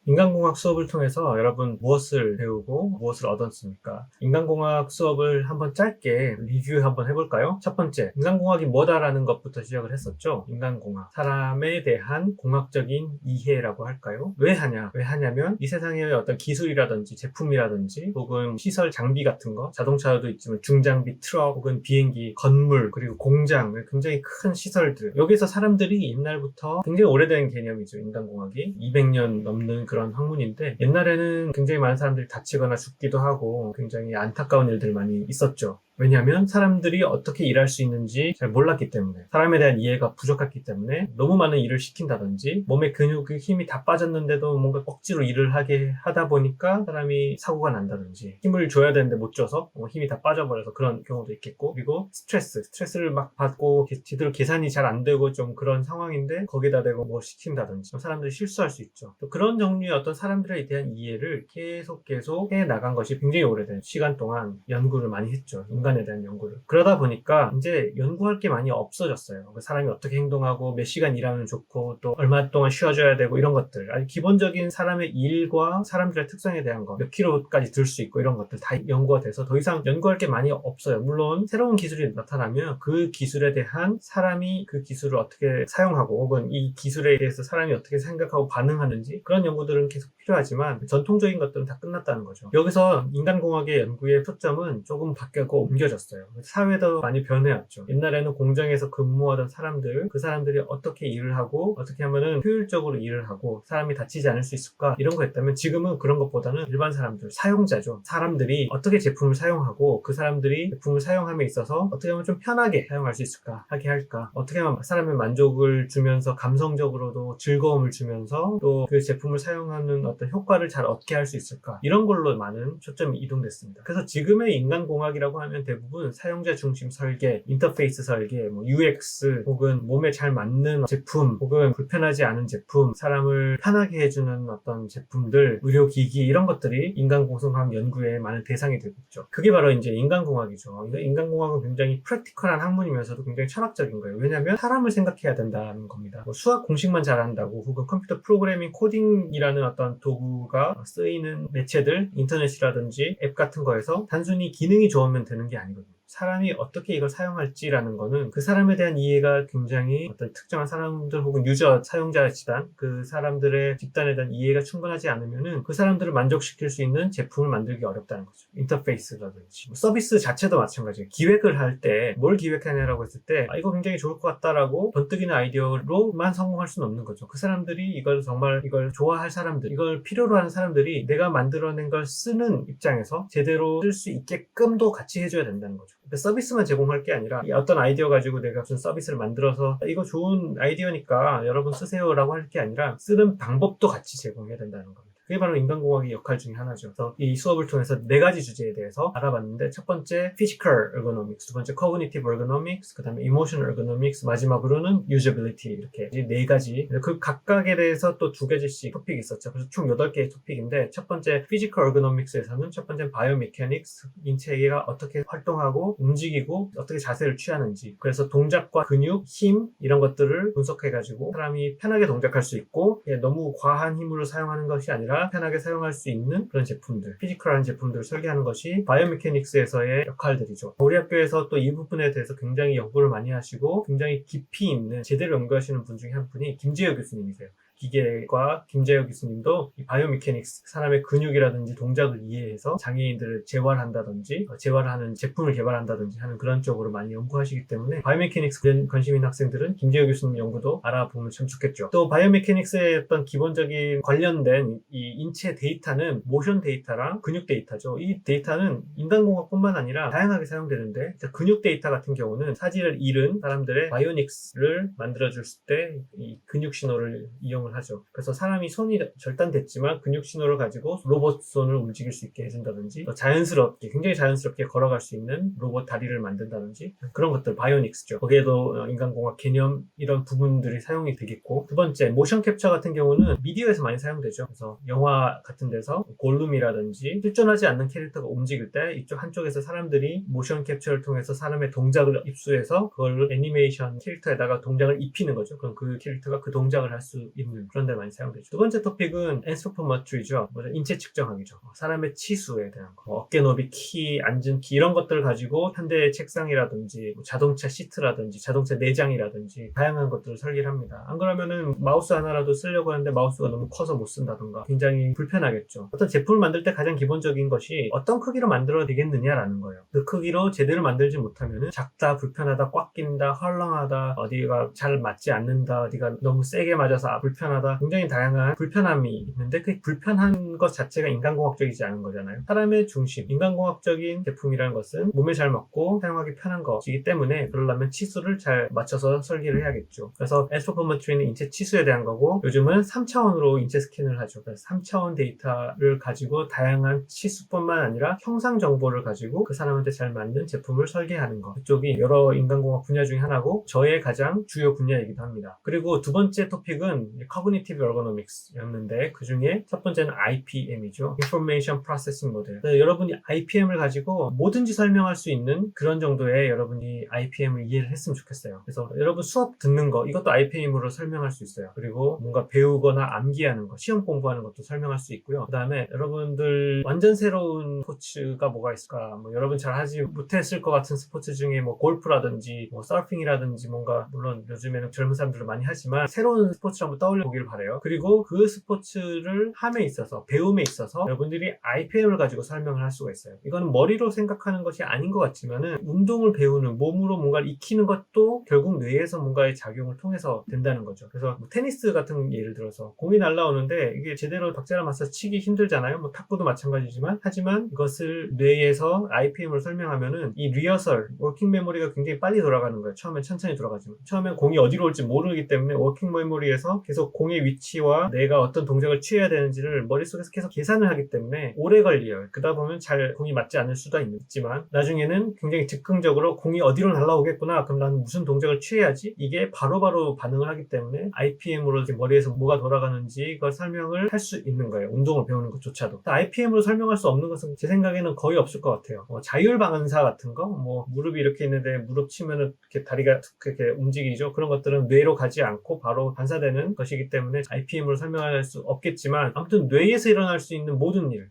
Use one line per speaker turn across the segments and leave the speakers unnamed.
인간공학 수업을 통해서 여러분 무엇을 배우고 무엇을 얻었습니까? 인간공학 수업을 한번 짧게 리뷰 한번 해볼까요? 첫 번째, 인간공학이 뭐다라는 것부터 시작을 했었죠. 인간공학, 사람에 대한 공학적인 이해라고 할까요? 왜 하냐? 왜 하냐면 이 세상의 어떤 기술이라든지 제품이라든지 혹은 시설 장비 같은 거, 자동차도 있지만 중장비, 트럭 혹은 비행기, 건물, 그리고 공장, 굉장히 큰 시설들, 여기서 사람들이 옛날부터 굉장히 오래된 개념이죠. 인간공학이 200년 넘는 그런 학문인데, 옛날에는 굉장히 많은 사람들이 다치거나 죽기도 하고 굉장히 안타까운 일들이 많이 있었죠. 왜냐하면 사람들이 어떻게 일할 수 있는지 잘 몰랐기 때문에, 사람에 대한 이해가 부족했기 때문에 너무 많은 일을 시킨다든지, 몸의 근육의 힘이 다 빠졌는데도 뭔가 억지로 일을 하게 하다 보니까 사람이 사고가 난다든지, 힘을 줘야 되는데 못 줘서 힘이 다 빠져버려서 그런 경우도 있겠고, 그리고 스트레스를 막 받고 제대로 계산이 잘 안 되고 좀 그런 상황인데 거기다 대고 뭐 시킨다든지 사람들이 실수할 수 있죠. 또 그런 종류의 어떤 사람들에 대한 이해를 계속 해 나간 것이 굉장히 오래된 시간 동안 연구를 많이 했죠. 인간에 대한 연구를. 그러다 보니까 이제 연구할 게 많이 없어졌어요. 사람이 어떻게 행동하고 몇 시간 일하면 좋고 또 얼마 동안 쉬어줘야 되고 이런 것들, 아니 기본적인 사람의 일과 사람들의 특성에 대한 거, 몇 킬로까지 들 수 있고 이런 것들 다 연구가 돼서 더 이상 연구할 게 많이 없어요. 물론 새로운 기술이 나타나면 그 기술에 대한 사람이 그 기술을 어떻게 사용하고 혹은 이 기술에 대해서 사람이 어떻게 생각하고 반응하는지 그런 연구들은 계속 필요하지만 전통적인 것들은 다 끝났다는 거죠. 여기서 인간공학의 연구의 초점은 조금 바뀌었고 옮겨졌어요. 사회도 많이 변해왔죠. 옛날에는 공장에서 근무하던 사람들, 그 사람들이 어떻게 일을 하고 어떻게 하면은 효율적으로 일을 하고 사람이 다치지 않을 수 있을까 이런 거 했다면, 지금은 그런 것보다는 일반 사람들, 사용자죠. 사람들이 어떻게 제품을 사용하고 그 사람들이 제품을 사용함에 있어서 어떻게 하면 좀 편하게 사용할 수 있을까, 하게 할까, 어떻게 하면 사람의 만족을 주면서 감성적으로도 즐거움을 주면서 또 그 제품을 사용하는 어떤 효과를 잘 얻게 할 수 있을까, 이런 걸로 많은 초점이 이동됐습니다. 그래서 지금의 인간공학이라고 하면 대부분 사용자 중심 설계, 인터페이스 설계, 뭐 UX 혹은 몸에 잘 맞는 제품 혹은 불편하지 않은 제품, 사람을 편하게 해주는 어떤 제품들, 의료기기 이런 것들이 인간공학 연구의 많은 대상이 되고 있죠. 그게 바로 이제 인간공학이죠. 인간공학은 굉장히 프랙티컬한 학문이면서도 굉장히 철학적인 거예요. 왜냐하면 사람을 생각해야 된다는 겁니다. 뭐 수학 공식만 잘한다고 혹은 컴퓨터 프로그래밍 코딩이라는 어떤 도구가 쓰이는 매체들, 인터넷이라든지 앱 같은 거에서 단순히 기능이 좋으면 되는 게 아니거든요. 사람이 어떻게 이걸 사용할지라는 거는 그 사람에 대한 이해가 굉장히, 어떤 특정한 사람들 혹은 유저, 사용자 집단, 그 사람들의 집단에 대한 이해가 충분하지 않으면은 그 사람들을 만족시킬 수 있는 제품을 만들기 어렵다는 거죠. 인터페이스라든지 서비스 자체도 마찬가지예요. 기획을 할 때 뭘 기획하냐라고 했을 때 이거 굉장히 좋을 것 같다라고 번뜩이는 아이디어로만 성공할 수는 없는 거죠. 그 사람들이 이걸 정말 이걸 좋아할 사람들, 이걸 필요로 하는 사람들이 내가 만들어낸 걸 쓰는 입장에서 제대로 쓸 수 있게끔도 같이 해줘야 된다는 거죠. 그러니까 서비스만 제공할 게 아니라 어떤 아이디어 가지고 내가 무슨 서비스를 만들어서 이거 좋은 아이디어니까 여러분 쓰세요라고 할 게 아니라 쓰는 방법도 같이 제공해야 된다는 겁니다. 그게 바로 인간공학의 역할 중에 하나죠. 그래서 이 수업을 통해서 네 가지 주제에 대해서 알아봤는데, 첫 번째 Physical Ergonomics, 두 번째 Cognitive Ergonomics, 그 다음에 Emotional Ergonomics, 마지막으로는 Usability, 이렇게 네 가지, 그 각각에 대해서 또 두 가지씩 토픽이 있었죠. 그래서 총 8개의 토픽인데, 첫 번째 Physical Ergonomics에서는 첫 번째는 Biomechanics, 인체가 어떻게 활동하고 움직이고 어떻게 자세를 취하는지, 그래서 동작과 근육, 힘 이런 것들을 분석해가지고 사람이 편하게 동작할 수 있고 너무 과한 힘으로 사용하는 것이 아니라 편하게 사용할 수 있는 그런 제품들, 피지컬한 제품들을 설계하는 것이 바이오메케닉스에서의 역할들이죠. 우리 학교에서 또 이 부분에 대해서 굉장히 연구를 많이 하시고 굉장히 깊이 있는, 제대로 연구하시는 분 중에 한 분이 김재혁 교수님이세요. 기계과 김재혁 교수님도 이 바이오메케닉스, 사람의 근육이라든지 동작을 이해해서 장애인들을 재활한다든지 재활하는 제품을 개발한다든지 하는 그런 쪽으로 많이 연구하시기 때문에 바이오메케닉스 관심 있는 학생들은 김재혁 교수님 연구도 알아보면 참 좋겠죠. 또 바이오메케닉스의 어떤 기본적인 관련된 이 인체 데이터는 모션 데이터랑 근육 데이터죠. 이 데이터는 인간공학뿐만 아니라 다양하게 사용되는데, 근육 데이터 같은 경우는 사지를 잃은 사람들의 바이오닉스를 만들어줄 때 이 근육 신호를 이용을 하죠. 그래서 사람이 손이 절단됐지만 근육 신호를 가지고 로봇 손을 움직일 수 있게 해준다든지, 자연스럽게, 굉장히 자연스럽게 걸어갈 수 있는 로봇 다리를 만든다든지, 그런 것들 바이오닉스죠. 거기에도 인간공학 개념 이런 부분들이 사용이 되겠고, 두 번째 모션 캡처 같은 경우는 미디어에서 많이 사용되죠. 그래서 영화 같은 데서 골룸이라든지 실존하지 않는 캐릭터가 움직일 때 이쪽 한쪽에서 사람들이 모션 캡처를 통해서 사람의 동작을 입수해서 그걸 애니메이션 캐릭터에다가 동작을 입히는 거죠. 그럼 그 캐릭터가 그 동작을 할 수 있는 없는 그런 데 많이 사용되죠. 두 번째 토픽은 anthropometry죠. 인체 측정학이죠. 사람의 치수에 대한 거. 어깨 너비, 키, 앉은 키 이런 것들을 가지고 현대 책상이라든지 자동차 시트라든지 자동차 내장이라든지 다양한 것들을 설계를 합니다. 안 그러면은 마우스 하나라도 쓰려고 하는데 마우스가 너무 커서 못 쓴다던가 굉장히 불편하겠죠. 어떤 제품을 만들 때 가장 기본적인 것이 어떤 크기로 만들어야 되겠느냐라는 거예요. 그 크기로 제대로 만들지 못하면은 작다, 불편하다, 꽉 낀다, 헐렁하다, 어디가 잘 맞지 않는다, 어디가 너무 세게 맞아서 불편하다, 굉장히 다양한 불편함이 있는데 그 불편한 것 자체가 인간공학적이지 않은 거잖아요. 사람의 중심, 인간공학적인 제품이라는 것은 몸에 잘 맞고 사용하기 편한 것이기 때문에 그러려면 치수를 잘 맞춰서 설계를 해야겠죠. 그래서 anthropometry는 인체 치수에 대한 거고 요즘은 3차원으로 인체 스캔을 하죠. 그래서 3차원 데이터를 가지고 다양한 치수뿐만 아니라 형상 정보를 가지고 그 사람한테 잘 맞는 제품을 설계하는 것. 그쪽이 여러 인간공학 분야 중에 하나고 저의 가장 주요 분야이기도 합니다. 그리고 두 번째 토픽은 Cognitive Ergonomics였는데 그 중에 첫 번째는 IPM이죠. Information Processing Model. 여러분이 IPM을 가지고 뭐든지 설명할 수 있는 그런 정도의 여러분이 IPM을 이해를 했으면 좋겠어요. 그래서 여러분 수업 듣는 거 이것도 IPM으로 설명할 수 있어요. 그리고 뭔가 배우거나 암기하는 거, 시험 공부하는 것도 설명할 수 있고요. 그 다음에 여러분들 완전 새로운 스포츠가 뭐가 있을까? 여러분 잘 하지 못했을 것 같은 스포츠 중에 골프라든지 서핑이라든지 뭔가 물론 요즘에는 젊은 사람들도 많이 하지만 새로운 스포츠를 한번 떠올려 보길 바래요. 그리고 그 스포츠를 함에 있어서 배움에 있어서 여러분들이 IPM을 가지고 설명을 할 수가 있어요. 이거는 머리로 생각하는 것이 아닌 것 같지만은 운동을 배우는 몸으로 뭔가를 익히는 것도 결국 뇌에서 뭔가의 작용을 통해서 된다는 거죠. 그래서 테니스 같은 예를 들어서 공이 날라오는데 이게 제대로 박자를 맞춰서 치기 힘들잖아요. 탁구도 마찬가지지만 하지만 이것을 뇌에서 IPM을 설명하면은 이 리허설, 워킹 메모리가 굉장히 빨리 돌아가는 거예요. 처음엔 천천히 돌아가지만 처음엔 공이 어디로 올지 모르기 때문에 워킹 메모리에서 계속 공의 위치와 내가 어떤 동작을 취해야 되는지를 머릿속에서 계속 계산을 하기 때문에 오래 걸려요. 그러다 보면 잘 공이 맞지 않을 수도 있지만 나중에는 굉장히 즉흥적으로 공이 어디로 날라오겠구나 그럼 나는 무슨 동작을 취해야지 이게 바로바로 반응을 하기 때문에 IPM으로 머리에서 뭐가 돌아가는지 그걸 설명을 할 수 있는 거예요. 운동을 배우는 것조차도. IPM으로 설명할 수 없는 것은 제 생각에는 거의 없을 것 같아요. 자율방은사 같은 거 무릎이 이렇게 있는데 무릎 치면은 이렇게 다리가 이렇게 움직이죠. 그런 것들은 뇌로 가지 않고 바로 반사되는 것이기 때문에 IPM으로 설명할 수 없겠지만 아무튼 뇌에서 일어날 수 있는 모든 일은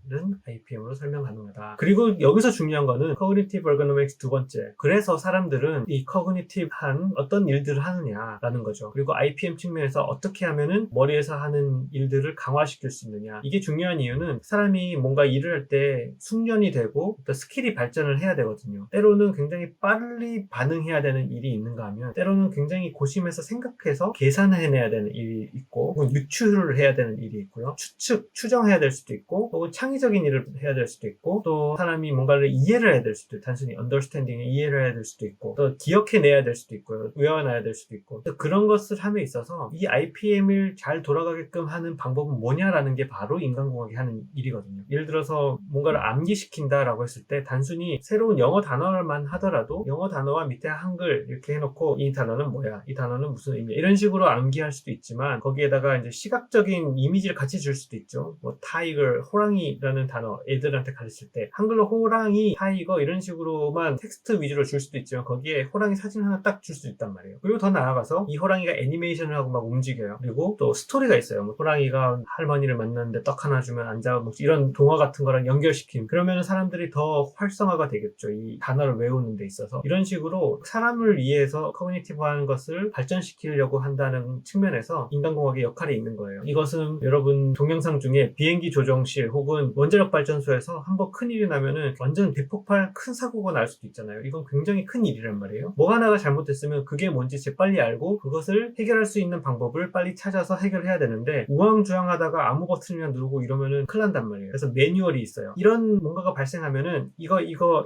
IPM으로 설명 가능하다. 그리고 여기서 중요한 거는 Cognitive Ergonomics 두 번째. 그래서 사람들은 이 Cognitive한 어떤 일들을 하느냐라는 거죠. 그리고 IPM 측면에서 어떻게 하면은 머리에서 하는 일들을 강화시킬 수 있느냐. 이게 중요한 이유는 사람이 뭔가 일을 할 때 숙련이 되고 또 스킬이 발전을 해야 되거든요. 때로는 굉장히 빨리 반응해야 되는 일이 있는가 하면 때로는 굉장히 고심해서 생각해서 계산을 해내야 되는 일이 있고 혹은 유추를 해야 되는 일이 있고요. 추정해야 될 수도 있고 혹은 창의적인 일을 해야 될 수도 있고 또 사람이 뭔가를 이해를 해야 될 수도 있고 단순히 understanding에 이해를 해야 될 수도 있고 또 기억해내야 될 수도 있고요. 외워놔야 될 수도 있고 또 그런 것을 함에 있어서 이 IPM을 잘 돌아가게끔 하는 방법은 뭐냐라는 게 바로 인간공학이 하는 일이거든요. 예를 들어서 뭔가를 암기시킨다라고 했을 때 단순히 새로운 영어 단어만 하더라도 영어 단어와 밑에 한글 이렇게 해놓고 이 단어는 뭐야? 이 단어는 무슨 의미야? 이런 식으로 암기할 수도 있지만 거기에다가 이제 시각적인 이미지를 같이 줄 수도 있죠. 타이거, 호랑이라는 단어 애들한테 가르칠 때 한글로 호랑이, 타이거 이런 식으로만 텍스트 위주로 줄 수도 있지만 거기에 호랑이 사진 하나 딱 줄 수 있단 말이에요. 그리고 더 나아가서 이 호랑이가 애니메이션을 하고 막 움직여요. 그리고 또 스토리가 있어요. 호랑이가 할머니를 만났는데 떡 하나 주면 앉아 이런 동화 같은 거랑 연결시킴. 그러면 사람들이 더 활성화가 되겠죠. 이 단어를 외우는 데 있어서. 이런 식으로 사람을 위해서 커뮤니티브하는 것을 발전시키려고 한다는 측면에서 인간공학의 역할이 있는 거예요. 이것은 여러분 동영상 중에 비행기 조종실 혹은 원자력 발전소에서 한번 큰일이 나면은 완전 대폭발 큰 사고가 날 수도 있잖아요. 이건 굉장히 큰 일이란 말이에요. 뭐 하나가 잘못됐으면 그게 뭔지 재빨리 알고 그것을 해결할 수 있는 방법을 빨리 찾아서 해결해야 되는데 우왕좌왕하다가 아무 버튼이나 누르고 이러면은 큰일 난단 말이에요. 그래서 매뉴얼이 있어요. 이런 뭔가가 발생하면은 이거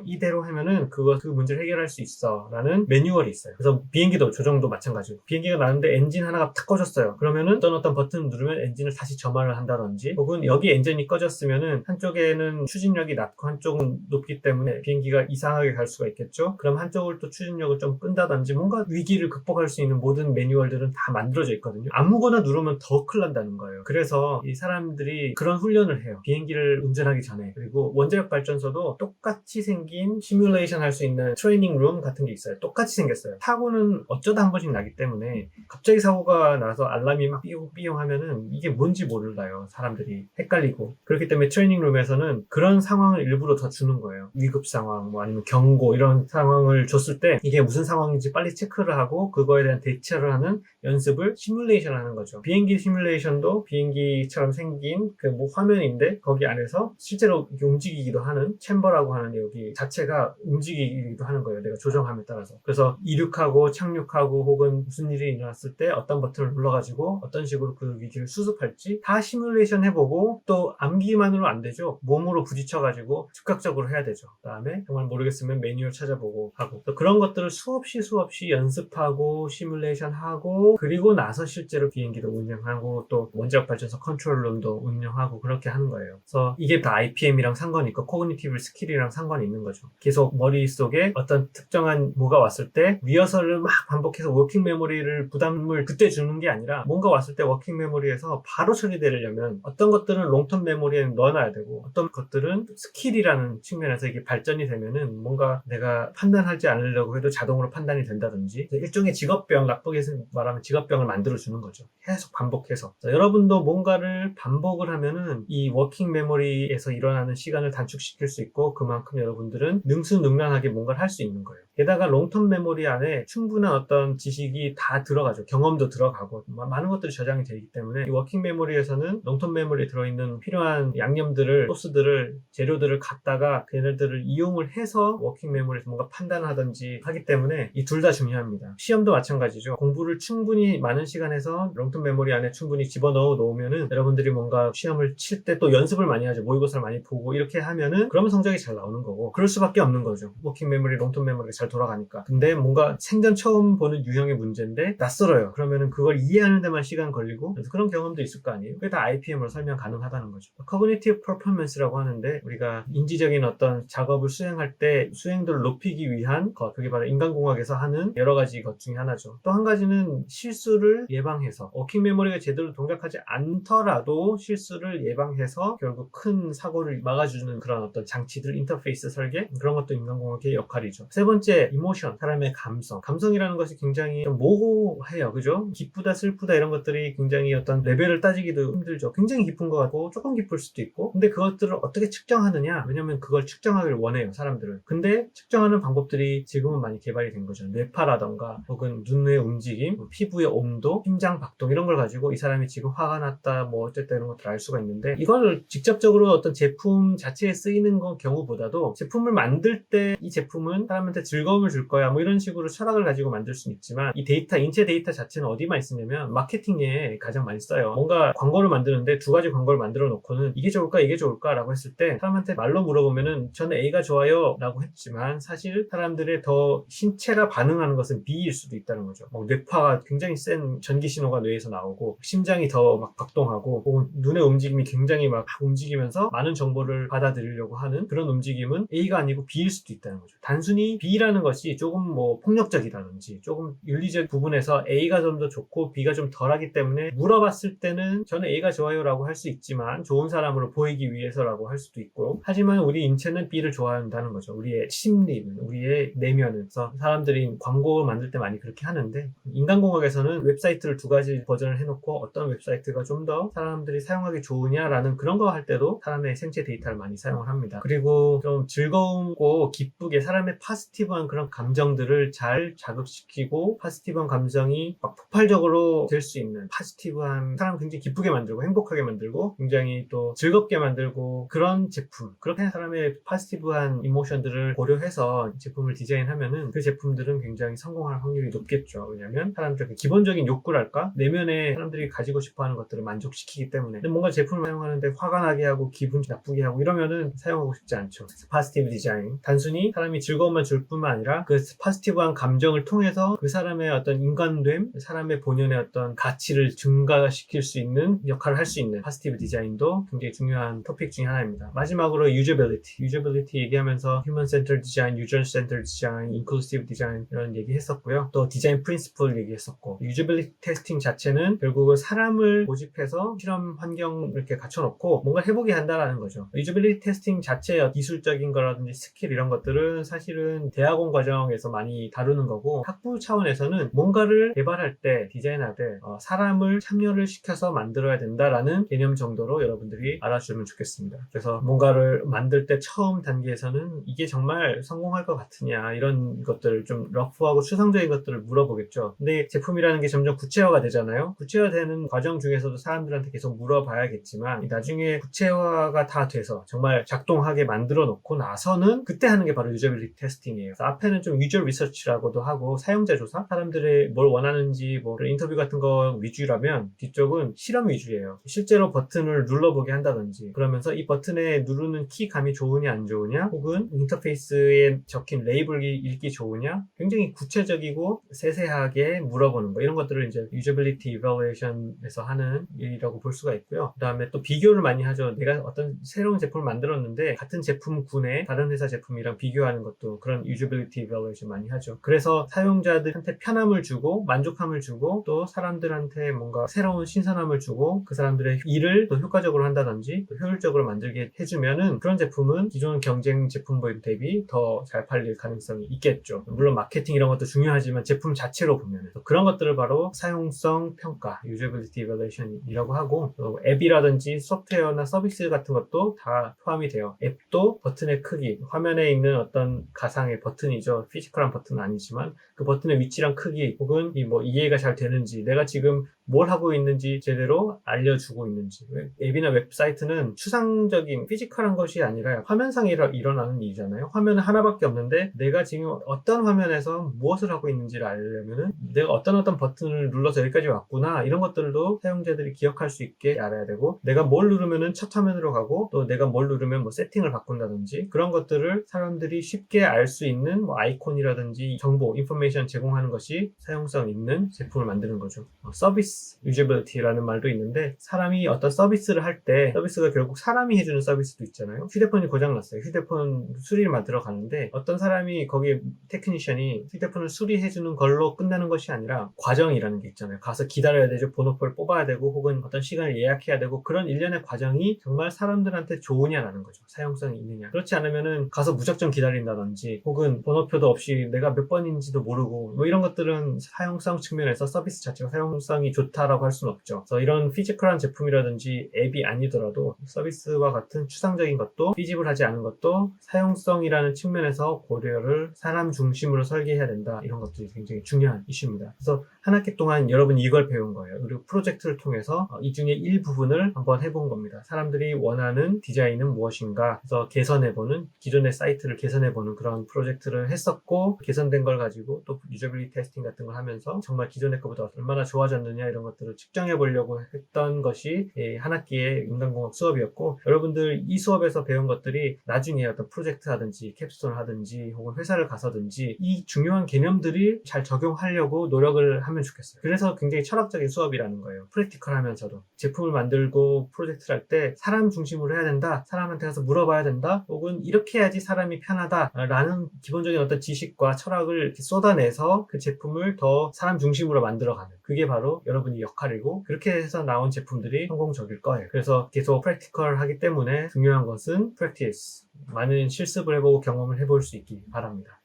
이대로 하면은 그 문제를 해결할 수 있어 라는 매뉴얼이 있어요. 그래서 비행기도 조정도 마찬가지고 비행기가 나는데 엔진 하나가 탁 꺼졌어요. 그러면은 어떤 버튼을 누르면 엔진을 다시 점화를 한다든지 혹은 여기 엔진이 꺼졌으면은 한쪽에는 추진력이 낮고 한쪽은 높기 때문에 비행기가 이상하게 갈 수가 있겠죠. 그럼 한쪽을 또 추진력을 좀 끈다든지 뭔가 위기를 극복할 수 있는 모든 매뉴얼들은 다 만들어져 있거든요. 아무거나 누르면 더 큰일 난다는 거예요. 그래서 이 사람들이 그런 훈련을 해요. 비행기를 운전하기 전에. 그리고 원자력 발전소도 똑같이 생긴 시뮬레이션 할 수 있는 트레이닝 룸 같은 게 있어요. 똑같이 생겼어요. 사고는 어쩌다 한 번씩 나기 때문에 갑자기 사고가 나서 알람이 화면이 막 삐용삐용 하면은 이게 뭔지 몰라요. 사람들이 헷갈리고. 그렇기 때문에 트레이닝룸에서는 그런 상황을 일부러 더 주는 거예요. 위급 상황, 뭐 아니면 경고 이런 상황을 줬을 때 이게 무슨 상황인지 빨리 체크를 하고 그거에 대한 대처를 하는 연습을 시뮬레이션 하는 거죠. 비행기 시뮬레이션도 비행기처럼 생긴 그 뭐 화면인데 거기 안에서 실제로 움직이기도 하는 챔버라고 하는 여기 자체가 움직이기도 하는 거예요. 내가 조정함에 따라서. 그래서 이륙하고 착륙하고 혹은 무슨 일이 일어났을 때 어떤 버튼을 눌러가지고 어떤 식으로 그 위기를 수습할지 다 시뮬레이션 해보고 또 암기만으로 안 되죠. 몸으로 부딪혀가지고 즉각적으로 해야 되죠. 그 다음에 정말 모르겠으면 매뉴얼 찾아보고 하고 그런 것들을 수없이 연습하고 시뮬레이션하고 그리고 나서 실제로 비행기도 운영하고 또 원자력 발전소 컨트롤룸도 운영하고 그렇게 하는 거예요. 그래서 이게 다 IPM이랑 상관이 있고 코그니티브 스킬이랑 상관이 있는 거죠. 계속 머릿속에 어떤 특정한 뭐가 왔을 때 리허설을 막 반복해서 워킹 메모리를 부담을 그때 주는 게 아니라 뭔가 왔을 때 워킹 메모리에서 바로 처리되려면 어떤 것들은 롱텀 메모리에 넣어놔야 되고 어떤 것들은 스킬이라는 측면에서 이게 발전이 되면은 뭔가 내가 판단하지 않으려고 해도 자동으로 판단이 된다든지 일종의 직업병, 나쁘게 말하면 직업병을 만들어주는 거죠. 계속 반복해서. 여러분도 뭔가를 반복을 하면은 이 워킹 메모리에서 일어나는 시간을 단축시킬 수 있고 그만큼 여러분들은 능수능란하게 뭔가를 할 수 있는 거예요. 게다가 롱텀 메모리 안에 충분한 어떤 지식이 다 들어가죠. 경험도 들어가고 많은 것들이 저장이 되기 때문에 이 워킹 메모리에서는 롱텀 메모리에 들어있는 필요한 양념들을, 소스들을, 재료들을 갖다가 걔네들을 이용을 해서 워킹 메모리에서 뭔가 판단하든지 하기 때문에 이 둘 다 중요합니다. 시험도 마찬가지죠. 공부를 충분히 많은 시간에서 롱텀 메모리 안에 충분히 집어넣어 놓으면은 여러분들이 뭔가 시험을 칠 때 또 연습을 많이 하죠. 모의고사를 많이 보고 이렇게 하면은 그러면 성적이 잘 나오는 거고 그럴 수밖에 없는 거죠. 워킹 메모리, 롱텀 메모리가 잘 돌아가니까. 근데 뭔가 생전 처음 보는 유형의 문제인데 낯설어요. 그러면은 그걸 이해하는 데만 시간 걸리고 그런 경험도 있을 거 아니에요. 그게 다 IPM으로 설명 가능하다는 거죠. Cognitive Performance라고 하는데 우리가 인지적인 어떤 작업을 수행할 때 수행도를 높이기 위한 것, 그게 바로 인간공학에서 하는 여러 가지 것 중에 하나죠. 또 한 가지는 실수를 예방해서 워킹 메모리가 제대로 동작하지 않더라도 실수를 예방해서 결국 큰 사고를 막아주는 그런 어떤 장치들, 인터페이스 설계 그런 것도 인간공학의 역할이죠. 세 번째, 이모션, 사람의 감성. 감성이라는 것이 굉장히 좀 모호해요. 그죠? 기쁘다, 슬프다 이런 것들이 굉장히 어떤 레벨을 따지기도 힘들죠. 굉장히 깊은 것 같고 조금 깊을 수도 있고 근데 그것들을 어떻게 측정하느냐? 왜냐면 그걸 측정하길 원해요, 사람들은. 근데 측정하는 방법들이 지금은 많이 개발이 된 거죠. 뇌파라던가 혹은 눈의 움직임, 피부의 온도, 심장 박동 이런 걸 가지고 이 사람이 지금 화가 났다, 뭐 어쨌다 이런 것들을 알 수가 있는데 이걸 직접적으로 어떤 제품 자체에 쓰이는 경우보다도 제품을 만들 때 이 제품은 사람한테 즐거움을 줄 거야 뭐 이런 식으로 철학을 가지고 만들 수는 있지만 이 데이터, 인체 데이터 자체는 어디만 있으냐면 마케팅에 가장 많이 써요. 뭔가 광고를 만드는데 두 가지 광고를 만들어 놓고는 이게 좋을까 이게 좋을까 라고 했을 때 사람한테 말로 물어보면은 저는 A가 좋아요 라고 했지만 사실 사람들의 더 신체가 반응하는 것은 B일 수도 있다는 거죠. 뇌파가 굉장히 센 전기 신호가 뇌에서 나오고 심장이 더 막 박동하고 혹은 눈의 움직임이 굉장히 막 움직이면서 많은 정보를 받아들이려고 하는 그런 움직임은 A가 아니고 B일 수도 있다는 거죠. 단순히 B라는 것이 조금 뭐 폭력적이라든지 조금 윤리적 부분에서 A가 좀 더 좋고 B가 좀 덜하기 때문에 물어봤을 때는 저는 A가 좋아요 라고 할 수 있지만 좋은 사람으로 보이기 위해서라고 할 수도 있고 하지만 우리 인체는 B를 좋아한다는 거죠. 우리의 심리는, 우리의 내면은. 그래서 사람들이 광고 만들 때 많이 그렇게 하는데 인간공학에서는 웹사이트를 두 가지 버전을 해놓고 어떤 웹사이트가 좀 더 사람들이 사용하기 좋으냐라는 그런 거 할 때도 사람의 생체 데이터를 많이 사용을 합니다. 그리고 좀 즐거움고 기쁘게 사람의 파지티브한 그런 감정들을 잘 자극시키고 파지티브한 감정이 막 폭발적으로 될 수 있는 파지티브한 사람을 굉장히 기쁘게 만들고 행복하게 만들고 굉장히 또 즐겁게 만들고 그런 제품, 그렇게 사람의 파지티브한 이모션들을 고려해서 제품을 디자인하면은 그 제품들은 굉장히 성공할 확률이 높겠죠. 왜냐면 사람들의 기본적인 욕구랄까? 내면에 사람들이 가지고 싶어하는 것들을 만족시키기 때문에. 근데 뭔가 제품을 사용하는데 화가 나게 하고 기분 나쁘게 하고 이러면은 사용하고 싶지 않죠. 파지티브 디자인, 단순히 사람이 즐거움만 줄 뿐만 아니라 그 파지티브한 감정을 통해서 그 사람의 어떤 인간됨, 사람의 본연의 어떤 가치를 증가시킬 수 있는 역할을 할 수 있는 파지티브 디자인도 굉장히 중요한 토픽 중에 하나입니다. 마지막으로 유저빌리티 얘기하면서 휴먼 센터드 디자인, 유저 센터드 디자인, 인클루시브 디자인 이런 얘기 했었고요. 또 디자인 프린시플 얘기했었고 있고, 유저빌리티 테스팅 자체는 결국은 사람을 모집해서 실험 환경을 이렇게 갖춰놓고 뭔가 해보게 한다라는 거죠. 유저빌리티 테스팅 자체의 기술적인 거라든지 스킬 이런 것들은 사실은 대학원 과정에서 많이 다루는 거고, 학부 차원에서는 뭔가를 개발할 때, 디자인할 때 사람을 참여를 시켜서 만들어야 된다라는 개념 정도로 여러분들이 알아주면 좋겠습니다. 그래서 뭔가를 만들 때 처음 단계에서는 이게 정말 성공할 것 같으냐, 이런 것들을 좀 러프하고 추상적인 것들을 물어보겠죠. 근데 제품이라는 게 점점 구체화가 되잖아요. 구체화되는 과정 중에서도 사람들한테 계속 물어봐야겠지만, 나중에 구체화가 다 돼서 정말 작동하게 만들어 놓고 나서는 그때 하는 게 바로 유저빌리티 테스팅이에요. 앞에는 좀 유저 리서치라고도 하고 사용자 조사, 사람들이 뭘 원하는지 뭐 인터뷰 같은 거 위주라면, 뒤쪽은 실험 위주예요. 실제로 버튼을 눌러보게 한다든지, 그러면서 이 버튼에 누르는 키감이 좋으냐 안 좋으냐, 혹은 인터페이스에 적힌 레이블이 읽기 좋으냐, 굉장히 구체적이고 세세하게 물어보는 거, 이런 것들을 이제 유저빌리티 이발루에이션에서 하는 일이라고 볼 수가 있고요. 그 다음에 또 비교를 많이 하죠. 내가 어떤 새로운 제품을 만들었는데 같은 제품군에 다른 회사 제품이랑 비교하는 것도 그런 유저빌리티 이발루에이션 많이 하죠. 그래서 사용자들한테 편함을 주고 만족함을 주고, 또 사람들한테 뭔가 새로운 신선함을 주고 그 사람들의 일을 더 효과적으로 한다든지 또 효율적으로 만들게 해주면은 그런 제품은 기존 경쟁 제품 대비 더 잘 팔릴 가능성이 있겠죠. 물론 마케팅 이런 것도 중요하지만 제품 자체로 보면 그런 것들을 바로 사용성 평가, 유저빌리티 이발루에이션이라고 하고, 또 앱이라든지 소프트웨어나 서비스 같은 것도 다 포함이 돼요. 앱도 버튼의 크기, 화면에 있는 어떤 가상의 버튼이죠. 피지컬한 버튼은 아니지만 그 버튼의 위치랑 크기, 혹은 뭐 이해가 잘 되는지, 내가 지금 뭘 하고 있는지 제대로 알려주고 있는지. 앱이나 웹사이트는 추상적인 피지컬한 것이 아니라 화면상에 일어나는 일이잖아요. 화면은 하나밖에 없는데 내가 지금 어떤 화면에서 무엇을 하고 있는지를 알려면은 내가 어떤 버튼을 눌러서 여기까지 왔구나, 이런 것들도 사용자들이 기억할 수 있게 알아야 되고, 내가 뭘 누르면은 첫 화면으로 가고, 또 내가 뭘 누르면 뭐 세팅을 바꾼다든지, 그런 것들을 사람들이 쉽게 알 수 있는 뭐 아이콘이라든지 정보, 인포메이션 제공하는 것이 사용성 있는 제품을 만드는 거죠. 서비스 유저빌리티라는 말도 있는데, 사람이 어떤 서비스를 할 때, 서비스가 결국 사람이 해주는 서비스도 있잖아요. 휴대폰이 고장났어요. 휴대폰 수리를 맡으러 가는데 어떤 사람이 거기에 테크니션이 휴대폰을 수리해주는 걸로 끝나는 것이 아니라 과정이라는 게 있잖아요. 가서 기다려야 되죠. 번호표를 뽑아야 되고, 혹은 어떤 시간을 예약해야 되고, 그런 일련의 과정이 정말 사람들한테 좋으냐라는 거죠. 사용성이 있느냐. 그렇지 않으면은 가서 무작정 기다린다든지, 혹은 번호표도 없이 내가 몇 번인지도 모르고, 뭐 이런 것들은 사용성 측면에서 서비스 자체가 사용성이 좋다라고 할 수는 없죠. 그래서 이런 피지컬한 제품이라든지 앱이 아니더라도 서비스와 같은 추상적인 것도, 피지블하지 않은 것도 사용성이라는 측면에서 고려를 사람 중심으로 설계해야 된다. 이런 것들이 굉장히 중요한 이슈입니다. 그래서 한 학기 동안 여러분이 이걸 배운 거예요. 그리고 프로젝트를 통해서 이 중에 일부분을 한번 해본 겁니다. 사람들이 원하는 디자인은 무엇인가, 그래서 개선해보는, 기존의 사이트를 개선해보는 그런 프로젝트를 했었고, 개선된 걸 가지고 또 유저빌리티 테스팅 같은 걸 하면서 정말 기존의 것보다 얼마나 좋아졌느냐, 이런 것들을 측정해 보려고 했던 것이 한 학기의 인간공학 수업이었고, 여러분들 이 수업에서 배운 것들이 나중에 어떤 프로젝트 하든지 캡스톤을 하든지 혹은 회사를 가서든지 이 중요한 개념들이 잘 적용하려고 노력을 하면 좋겠어요. 그래서 굉장히 철학적인 수업이라는 거예요. 프랙티컬 하면서도 제품을 만들고 프로젝트를 할 때 사람 중심으로 해야 된다, 사람한테 가서 물어봐야 된다, 혹은 이렇게 해야지 사람이 편하다 라는 기본적인 어떤 지식과 철학을 이렇게 쏟아내서 그 제품을 더 사람 중심으로 만들어가는, 그게 바로 여러분의 역할이고, 그렇게 해서 나온 제품들이 성공적일 거예요. 그래서 계속 프랙티컬 하기 때문에 중요한 것은 프랙티스, 많은 실습을 해보고 경험을 해볼 수 있기 바랍니다.